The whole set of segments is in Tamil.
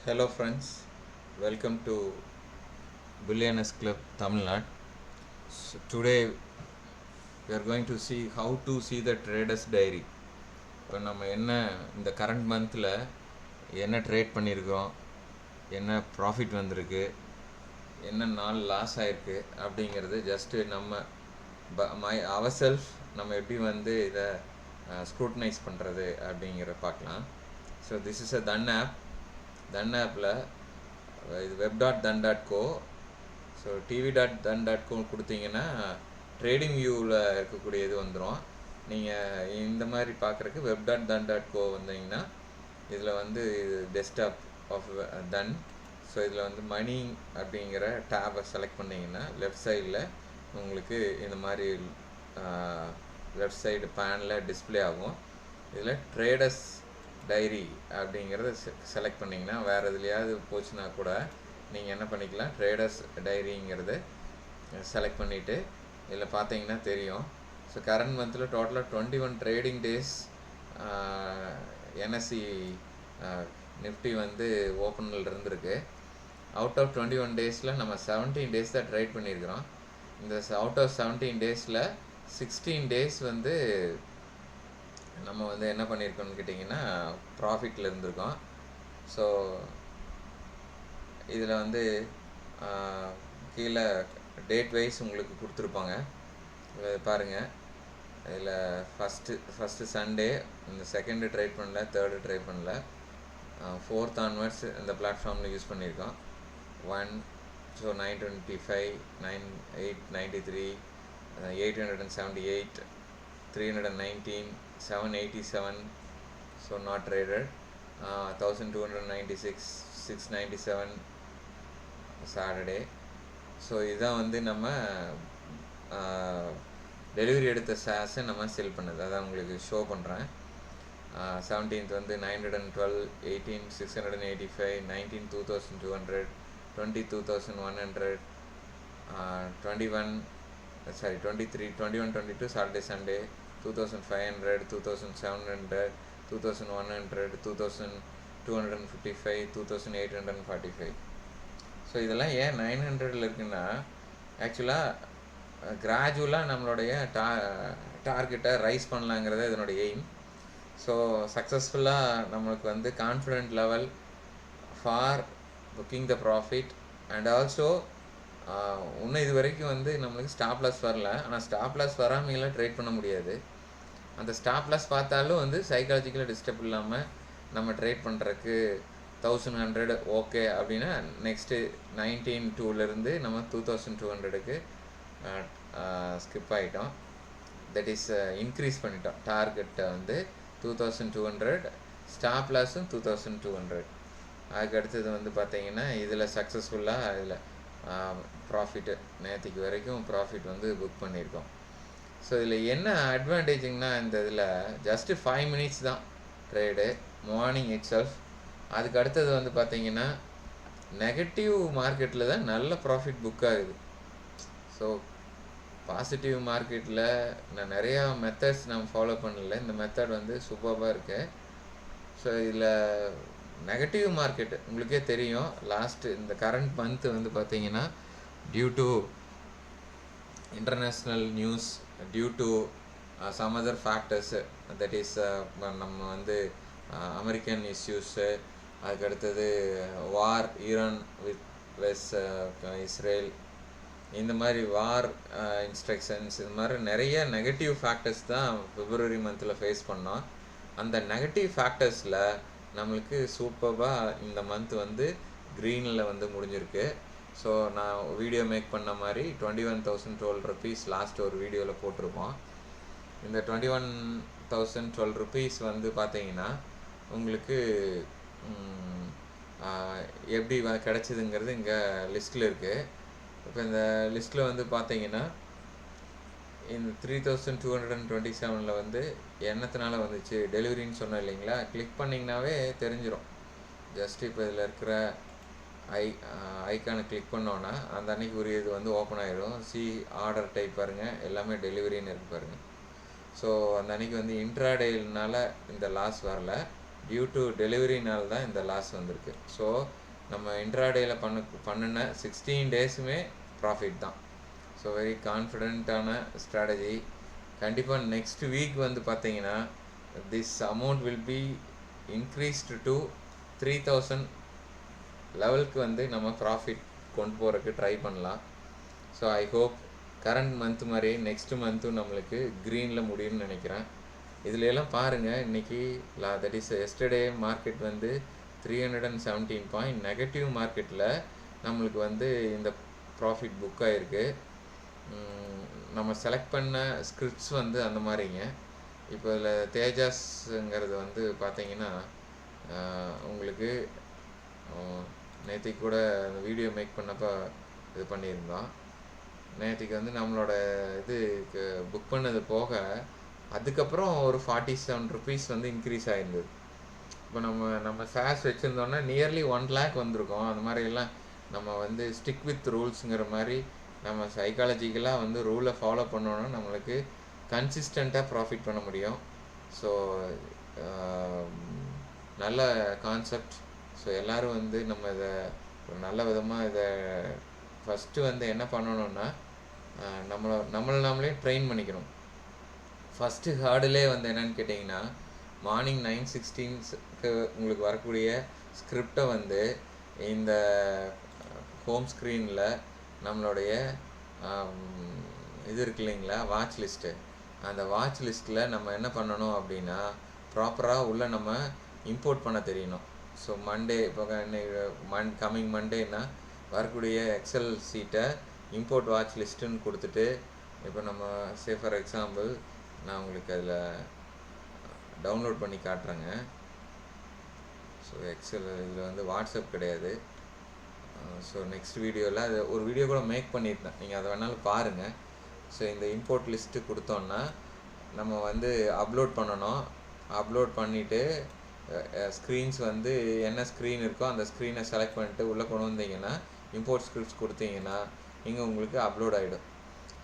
Hello friends, welcome to Billionaires Club Tamil Nadu. Today we are going to see how to see the traders diary. இப்போ நம்ம என்ன இந்த கரண்ட் மந்தில் என்ன ட்ரேட் பண்ணியிருக்கோம், என்ன ப்ராஃபிட் வந்திருக்கு, என்ன நாள் லாஸ் ஆகிருக்கு அப்படிங்கிறது ஜஸ்ட்டு நம்ம அவர் செல்ஃப் நம்ம எப்படி வந்து இதை ஸ்க்ரூட்டனைஸ் பண்ணுறது அப்படிங்கிற பார்க்கலாம். ஸோ திஸ் இஸ் அ தன் ஆப்பில் இது web.dun.co. ஸோ tv.dun.co கொடுத்தீங்கன்னா ட்ரேடிங் வியூவில் இருக்கக்கூடிய இது வந்துடும். நீங்கள் இந்த மாதிரி பார்க்குறக்கு web.dun.co வந்தீங்கன்னா இதில் வந்து டெஸ்க்டாப் ஆஃப் தன். ஸோ இதில் வந்து மணி அப்படிங்கிற டேபை செலக்ட் பண்ணிங்கன்னா லெஃப்ட் சைடில் உங்களுக்கு இந்த மாதிரி லெஃப்ட் சைடு பேனில் டிஸ்பிளே ஆகும். இதில் ட்ரேடர்ஸ் டைரி அப்படிங்கிறத செலக்ட் பண்ணிங்கன்னா வேறு எதுலையாவது போச்சுன்னா கூட நீங்கள் என்ன பண்ணிக்கலாம், ட்ரேடர்ஸ் டைரிங்கிறது செலக்ட் பண்ணிவிட்டு இதில் பார்த்தீங்கன்னா தெரியும். ஸோ கரண்ட் மந்தில் டோட்டலாக 21 ட்ரேடிங் டேஸ் என்எஸ்சி நிஃப்டி வந்து ஓப்பனில் இருந்திருக்கு. அவுட் ஆஃப் 21 டேஸில் நம்ம 17 டேஸ் தான் ட்ரேட் பண்ணியிருக்கிறோம். இந்த அவுட் ஆஃப் 17 டேஸில் 16 டேஸ் வந்து நம்ம வந்து என்ன பண்ணியிருக்கோம்னு கேட்டிங்கன்னா ப்ராஃபிட்டில் இருந்திருக்கோம். ஸோ இதில் வந்து கீழே டேட் வைஸ் உங்களுக்கு கொடுத்துருப்பாங்க, பாருங்கள். இதில் ஃபஸ்ட்டு சண்டே இந்த செகண்டு ட்ரை பண்ணல, தேர்டு ட்ரை பண்ணல, ஃபோர்த் ஆன்வர்ட்ஸ் இந்த பிளாட்ஃபார்மில் யூஸ் பண்ணியிருக்கோம். 1 so 925, 893, 878, 319, 787, so not traded, 1296, 697 Saturday. So இதான் வந்து நம்ம டெலிவரி எடுத்த ஷேர்ஸை நம்ம செல் பண்ணது, அதான் உங்களுக்கு ஷோ பண்ணுறேன். 17th வந்து 912, 18 685, 19 2200, 20 2100, 23 21 22 சாட்டர்டே சண்டே 2500, 2700, 2100, 2255, 2845. ஸோ இதெல்லாம் ஏன் 900 இருக்குன்னா, ஆக்சுவலாக கிராஜுவலாக நம்மளுடைய டார்கெட்டை ரைஸ் பண்ணலாங்கிறது இதனுடைய எய்ம். ஸோ சக்ஸஸ்ஃபுல்லாக நம்மளுக்கு வந்து confident level for booking the profit and also இன்னும் இது வரைக்கும் வந்து நம்மளுக்கு ஸ்டாப் லாஸ் வரல. ஆனால் ஸ்டாப் லாஸ் வராமலாம் ட்ரேட் பண்ண முடியாது. அந்த ஸ்டாப் லாஸ் பார்த்தாலும் வந்து சைக்காலஜிக்கலாக டிஸ்டர்ப் இல்லாமல் நம்ம ட்ரேட் பண்ணுறதுக்கு 1100 ஓகே அப்படின்னா நெக்ஸ்ட்டு 19.2லேருந்து நம்ம 2200க்கு ஸ்கிப் ஆகிட்டோம். தட் இஸ் இன்க்ரீஸ் பண்ணிட்டோம். டார்கெட்டை வந்து 2200, ஸ்டாப் லாஸும் 2200. அதுக்கு அடுத்தது வந்து பார்த்திங்கன்னா இதில் சக்ஸஸ்ஃபுல்லாக இதில் ப்ராஃபிட்டு நேற்றுக்கு வரைக்கும் ப்ராஃபிட் வந்து புக் பண்ணியிருக்கோம். ஸோ இதில் என்ன அட்வான்டேஜுங்கன்னா, இந்த இதில் ஜஸ்ட்டு 5 மினிட்ஸ் தான் ட்ரேடு, மார்னிங் இட் செல்ஃப். அதுக்கு அடுத்தது வந்து பார்த்திங்கன்னா நெகட்டிவ் மார்க்கெட்டில் தான் நல்ல ப்ராஃபிட் புக் ஆகுது. ஸோ பாசிட்டிவ் மார்க்கெட்டில் நான் நிறையா மெத்தட்ஸ் நம்ம ஃபாலோ பண்ணல, இந்த மெத்தட் வந்து சூப்பராக இருக்குது. ஸோ இதில் நெகட்டிவ் மார்க்கெட்டு உங்களுக்கே தெரியும். லாஸ்ட்டு இந்த கரண்ட் மந்த்து வந்து பார்த்திங்கன்னா due to international news, due to some other factors, that is நம்ம வந்து அமெரிக்கன் இஷ்யூஸு, அதுக்கடுத்தது வார் ஈரான் வித் இஸ்ரேல், இந்த மாதிரி வார் இன்ஸ்ட்ரக்ஷன்ஸ், இது மாதிரி நிறைய நெகட்டிவ் ஃபேக்டர்ஸ் தான் பிப்ரவரி மந்தில் ஃபேஸ் பண்ணோம். அந்த நெகட்டிவ் ஃபேக்டர்ஸில் நம்மளுக்கு சூப்பராக இந்த மந்த் வந்து க்ரீனில் வந்து முடிஞ்சிருக்கு. ஸோ நான் வீடியோ மேக் பண்ண மாதிரி 21,012 ருபீஸ் லாஸ்ட் ஒரு வீடியோவில் போட்டிருப்போம். இந்த 21,012 ருபீஸ் வந்து பார்த்தீங்கன்னா உங்களுக்கு எப்படி கிடச்சிதுங்கிறது இங்கே லிஸ்ட்டில் இருக்குது. இப்போ இந்த லிஸ்ட்டில் வந்து பார்த்தீங்கன்னா இந்த 3227 வந்து என்னத்தினால வந்துச்சு, டெலிவரின்னு சொன்னோம் இல்லைங்களா, கிளிக் பண்ணிங்கனாவே தெரிஞ்சிடும். ஜஸ்ட் இப்போ இதில் இருக்கிற ஐக்கானை கிளிக் பண்ணோன்னா அந்த அன்னைக்கு உரியது வந்து ஓப்பன் ஆகிடும். ஆர்டர் டைப் பாருங்கள், எல்லாமே டெலிவரின்னு இருக்கு பாருங்கள். ஸோ அந்த அன்றைக்கி வந்து இன்ட்ராடேனால இந்த லாஸ் வரல, டியூ டு டெலிவரினால தான் இந்த லாஸ் வந்திருக்கு. ஸோ நம்ம இன்ட்ராடேயில் பண்ணின 16 டேஸுமே ப்ராஃபிட் தான். ஸோ வெரி கான்ஃபிடென்ட்டான ஸ்ட்ராட்டஜி. கண்டிப்பாக நெக்ஸ்ட் வீக் வந்து பார்த்தீங்கன்னா this amount will be increased to 3000 லெவலுக்கு வந்து நம்ம ப்ராஃபிட் கொண்டு போகிறதுக்கு ட்ரை பண்ணலாம். So I hope current month மாதிரி நெக்ஸ்ட் மந்த்தும் நம்மளுக்கு க்ரீனில் முடியும்னு நினைக்கிறேன். இதுல எல்லாம் பாருங்கள், இன்றைக்கி தட் இஸ் எஸ்டர்டே மார்க்கெட் வந்து 317 பாயிண்ட் நெகட்டிவ் மார்க்கெட்டில் நம்மளுக்கு வந்து இந்த ப்ராஃபிட் புக் ஆகிருக்கு. நம்ம செலக்ட் பண்ண ஸ்கிரிப்ட்ஸ் வந்து அந்த மாதிரிங்க. இப்போ இதில் தேஜாஸ்ங்கிறது வந்து பார்த்தீங்கன்னா உங்களுக்கு நேற்றுக்கு கூட அந்த வீடியோ மேக் பண்ணப்போ இது பண்ணியிருந்தோம். நேற்றுக்கு வந்து நம்மளோட இதுக்கு புக் பண்ணது போக அதுக்கப்புறம் ஒரு 47 ருபீஸ் வந்து இன்க்ரீஸ் ஆகிருந்தது. இப்போ நம்ம ஷேர்ஸ் வச்சுருந்தோன்னா நியர்லி 1 lakh வந்திருக்கோம். அந்த மாதிரிலாம் நம்ம வந்து ஸ்டிக் வித் ரூல்ஸுங்கிற மாதிரி நம்ம சைக்காலஜிக்கலாக வந்து ரூலை ஃபாலோ பண்ணோன்னா நம்மளுக்கு கன்சிஸ்டண்ட்டாக ப்ராஃபிட் பண்ண முடியும். ஸோ நல்ல கான்செப்ட். ஸோ எல்லோரும் வந்து நம்ம இதை ஒரு நல்ல விதமாக இதை ஃபஸ்ட்டு வந்து என்ன பண்ணணுன்னா நம்மளை நாமளே ட்ரெயின் பண்ணிக்கணும். ஃபஸ்ட்டு ஹார்டிலே வந்து என்னென்னு கேட்டிங்கன்னா மார்னிங் 9:16க்கு உங்களுக்கு வரக்கூடிய ஸ்கிரிப்டை வந்து இந்த ஹோம் ஸ்க்ரீனில் நம்மளுடைய இது இருக்கு இல்லைங்களா, வாட்ச் லிஸ்ட்டு. அந்த வாட்ச் லிஸ்ட்டில் நம்ம என்ன பண்ணணும் அப்படின்னா ப்ராப்பராக உள்ளே நம்ம இம்போர்ட் பண்ண தெரியணும். ஸோ மண்டே இப்போ கம்மிங் மண்டேன்னா வரக்கூடிய எக்ஸல் சீட்டை இம்போர்ட் வாட்ச் லிஸ்ட்டுன்னு கொடுத்துட்டு, இப்போ நம்ம சே ஃபார் எக்ஸாம்பிள் நான் உங்களுக்கு அதில் டவுன்லோட் பண்ணி காட்டுறேங்க. ஸோ எக்ஸல் இதில் வந்து வாட்ஸ்அப் கிடையாது. ஸோ நெக்ஸ்ட் வீடியோவில் அது ஒரு வீடியோ கூட மேக் பண்ணியிருந்தேன், நீங்கள் அதை வேணாலும் பாருங்கள். ஸோ இந்த இம்போர்ட் லிஸ்ட்டு கொடுத்தோன்னா நம்ம வந்து அப்லோட் பண்ணணும். அப்லோட் பண்ணிவிட்டு ஸ்க்ரீன்ஸ் வந்து என்ன ஸ்க்ரீன் இருக்கோ அந்த ஸ்க்ரீனை செலக்ட் பண்ணிட்டு உள்ளே கொண்டு வந்தீங்கன்னா இம்போர்ட் ஸ்கிரிப்ட்ஸ் கொடுத்தீங்கன்னா இங்கே உங்களுக்கு அப்லோட் ஆகிடும்.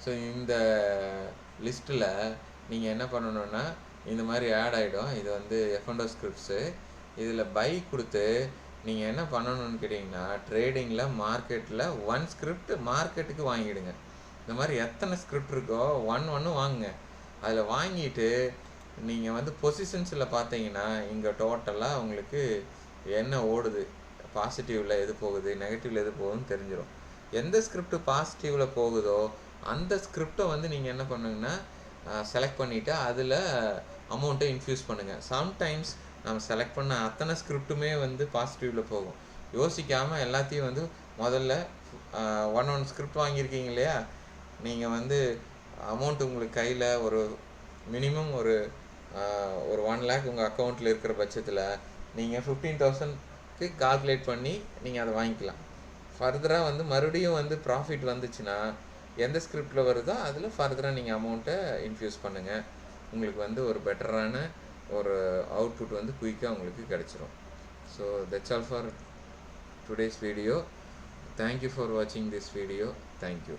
ஸோ இந்த லிஸ்ட்டில் நீங்கள் என்ன பண்ணணுன்னா இந்த மாதிரி ஆட் ஆகிடும். இது வந்து F&O ஸ்கிரிப்ட்ஸு. இதில் பை கொடுத்து நீங்கள் என்ன பண்ணணும்னு கேட்டிங்கன்னா ட்ரேடிங்கில் மார்க்கெட்டில் 1 ஸ்கிரிப்ட் மார்க்கெட்டுக்கு வாங்கிடுங்க. இந்த மாதிரி எத்தனை ஸ்கிரிப்ட் இருக்கோ ஒன்று வாங்குங்க. அதில் வாங்கிட்டு நீங்கள் வந்து பொசிஷன்ஸில் பார்த்தீங்கன்னா இங்கே டோட்டலாக உங்களுக்கு என்ன ஓடுது, பாசிட்டிவில் எது போகுது, நெகட்டிவில் எது போகுதுன்னு தெரிஞ்சிடும். எந்த ஸ்கிரிப்ட் பாசிட்டிவில் போகுதோ அந்த ஸ்கிரிப்டை வந்து நீங்கள் என்ன பண்ணுங்கன்னா செலக்ட் பண்ணிவிட்டு அதில் அமௌண்ட்டை இன்ஃப்யூஸ் பண்ணுங்கள். சம்டைம்ஸ் நம்ம செலக்ட் பண்ண அத்தனை ஸ்கிரிப்டுமே வந்து பாசிட்டிவில் போகும். யோசிக்காமல் எல்லாத்தையும் வந்து முதல்ல ஒன் ஸ்கிரிப்ட் வாங்கியிருக்கீங்க இல்லையா, நீங்கள் வந்து அமௌண்ட் உங்களுக்கு கையில் ஒரு மினிமம் ஒரு 1 lakh உங்கள் அக்கௌண்ட்டில் இருக்கிற பட்சத்தில் நீங்கள் 15,000க்கு கால்குலேட் பண்ணி நீங்கள் அதை வாங்கிக்கலாம். ஃபர்தராக வந்து மறுபடியும் வந்து ப்ராஃபிட் வந்துச்சுன்னா எந்த ஸ்கிரிப்டில் வருதோ அதில் ஃபர்தராக நீங்கள் அமௌண்ட்டை இன்ஃப்யூஸ் பண்ணுங்கள். உங்களுக்கு வந்து ஒரு பெட்டரான ஒரு அவுட்புட் வந்து குயிக்காக உங்களுக்கு கிடச்சிரும். So that's all for today's video. Thank you for வாட்சிங் திஸ் வீடியோ. தேங்க்யூ.